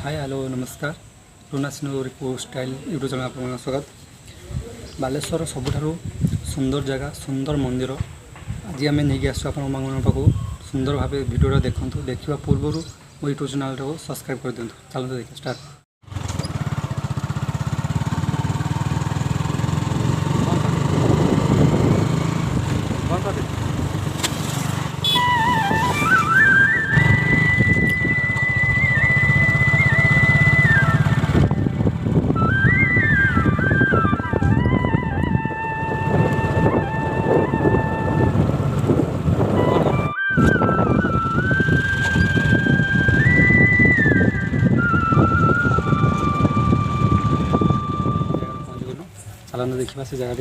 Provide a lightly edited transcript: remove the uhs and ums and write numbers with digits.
Hi hello नमस्कार Luna snow repo style YouTube channel आपको स्वागत। बालेश्वर सबुठारु सुंदर जगह सुंदर मंदिर आज आम नहीं आसू पाक सुंदर भाव भिडियो देखूँ देखा पूर्व मो यूट्यूब चैनल को सब्सक्राइब कर दिखाँ। चलते देखिए स्टार्ट। चलते देखा से जगह